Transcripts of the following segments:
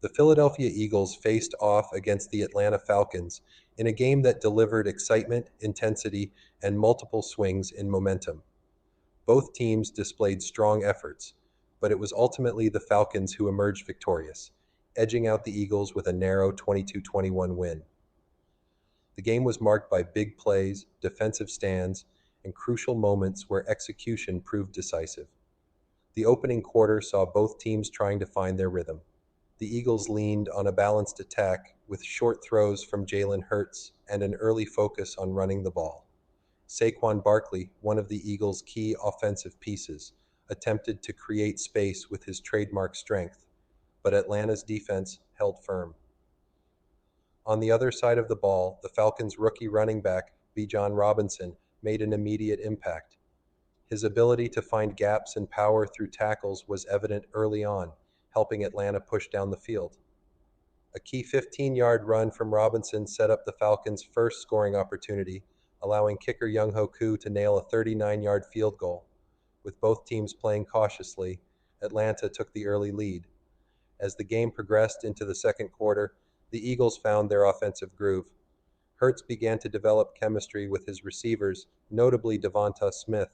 The Philadelphia Eagles faced off against the Atlanta Falcons in a game that delivered excitement, intensity, and multiple swings in momentum. Both teams displayed strong efforts, but it was ultimately the Falcons who emerged victorious, edging out the Eagles with a narrow 22-21 win. The game was marked by big plays, defensive stands, and crucial moments where execution proved decisive. The opening quarter saw both teams trying to find their rhythm. The Eagles leaned on a balanced attack with short throws from Jalen Hurts and an early focus on running the ball. Saquon Barkley, one of the Eagles' key offensive pieces, attempted to create space with his trademark strength, but Atlanta's defense held firm. On the other side of the ball, the Falcons' rookie running back, Bijan Robinson, made an immediate impact. His ability to find gaps and power through tackles was evident early on, helping Atlanta push down the field. A key 15-yard run from Robinson set up the Falcons' first scoring opportunity, allowing kicker Younghoe Koo to nail a 39-yard field goal. With both teams playing cautiously, Atlanta took the early lead. As the game progressed into the second quarter, the Eagles found their offensive groove. Hurts began to develop chemistry with his receivers, notably Devonta Smith.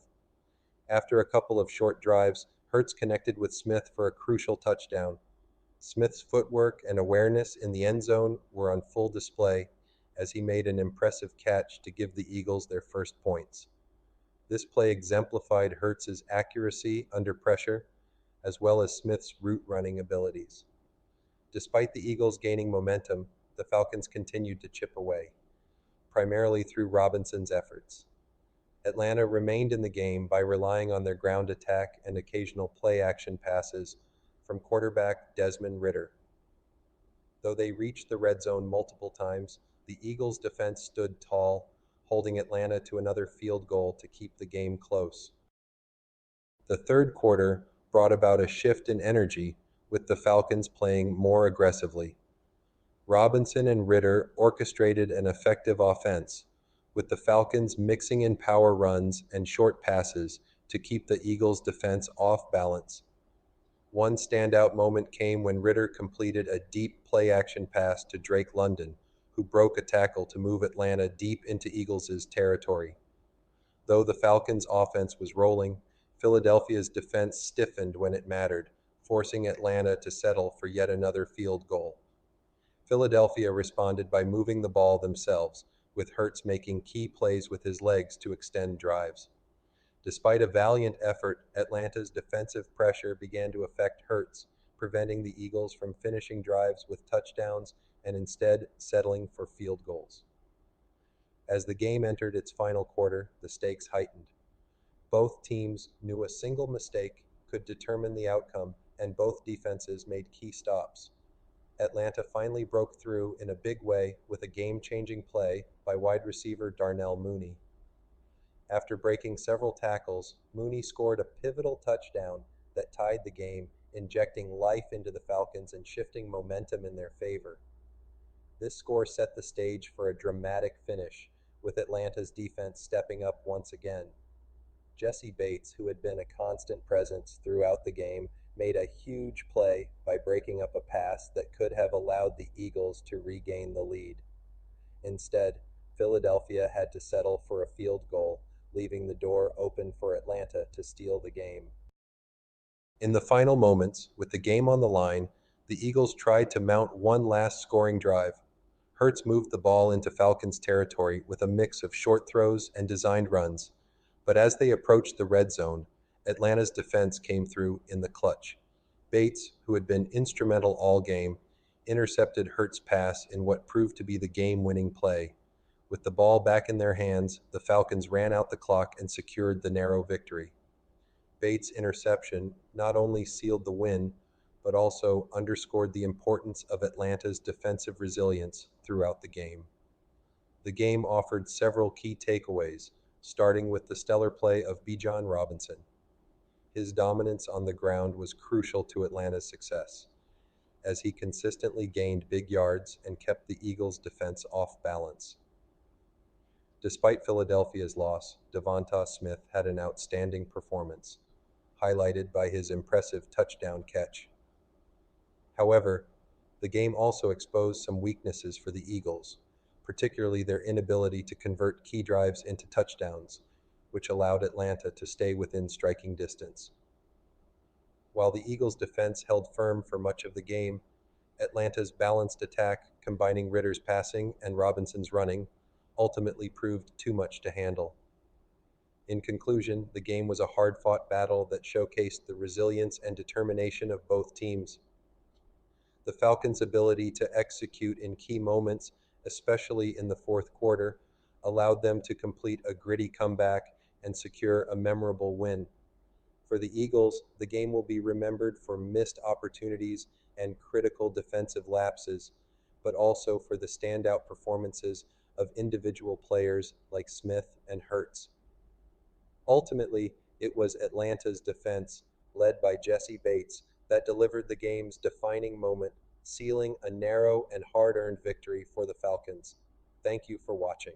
After a couple of short drives, Hurts connected with Smith for a crucial touchdown. Smith's footwork and awareness in the end zone were on full display as he made an impressive catch to give the Eagles their first points. This play exemplified Hurts's accuracy under pressure, as well as Smith's route running abilities. Despite the Eagles gaining momentum, the Falcons continued to chip away, primarily through Robinson's efforts. Atlanta remained in the game by relying on their ground attack and occasional play-action passes from quarterback Desmond Ridder. Though they reached the red zone multiple times, the Eagles' defense stood tall, holding Atlanta to another field goal to keep the game close. The third quarter brought about a shift in energy, with the Falcons playing more aggressively. Robinson and Ridder orchestrated an effective offense, with the Falcons mixing in power runs and short passes to keep the Eagles' defense off balance. One standout moment came when Ridder completed a deep play-action pass to Drake London, who broke a tackle to move Atlanta deep into Eagles' territory. Though the Falcons' offense was rolling, Philadelphia's defense stiffened when it mattered, forcing Atlanta to settle for yet another field goal. Philadelphia responded by moving the ball themselves, with Hurts making key plays with his legs to extend drives. Despite a valiant effort, Atlanta's defensive pressure began to affect Hurts, preventing the Eagles from finishing drives with touchdowns and instead settling for field goals. As the game entered its final quarter, the stakes heightened. Both teams knew a single mistake could determine the outcome, and both defenses made key stops. Atlanta finally broke through in a big way with a game-changing play by wide receiver Darnell Mooney. After breaking several tackles, Mooney scored a pivotal touchdown that tied the game, injecting life into the Falcons and shifting momentum in their favor. This score set the stage for a dramatic finish, with Atlanta's defense stepping up once again. Jessie Bates, who had been a constant presence throughout the game, made a huge play by breaking up a pass that could have allowed the Eagles to regain the lead. Instead, Philadelphia had to settle for a field goal, leaving the door open for Atlanta to steal the game. In the final moments, with the game on the line, the Eagles tried to mount one last scoring drive. Hurts moved the ball into Falcons territory with a mix of short throws and designed runs, but as they approached the red zone, Atlanta's defense came through in the clutch. Bates, who had been instrumental all game, intercepted Hurts' pass in what proved to be the game-winning play. With the ball back in their hands, the Falcons ran out the clock and secured the narrow victory. Bates' interception not only sealed the win, but also underscored the importance of Atlanta's defensive resilience throughout the game. The game offered several key takeaways, starting with the stellar play of Bijan Robinson. His dominance on the ground was crucial to Atlanta's success, as he consistently gained big yards and kept the Eagles' defense off balance. Despite Philadelphia's loss, Devonta Smith had an outstanding performance, highlighted by his impressive touchdown catch. However, The game also exposed some weaknesses for the Eagles, particularly their inability to convert key drives into touchdowns, which allowed Atlanta to stay within striking distance. While the Eagles' defense held firm for much of the game, Atlanta's balanced attack, combining Ritter's passing and Robinson's running, ultimately proved too much to handle. In conclusion, the game was a hard fought battle that showcased the resilience and determination of both teams. The Falcons' ability to execute in key moments, especially in the fourth quarter, allowed them to complete a gritty comeback and secure a memorable win. For the Eagles, the game will be remembered for missed opportunities and critical defensive lapses, but also for the standout performances of individual players like Smith and Hurts. Ultimately, it was Atlanta's defense, led by Jessie Bates, that delivered the game's defining moment, sealing a narrow and hard earned victory for the Falcons. Thank you for watching.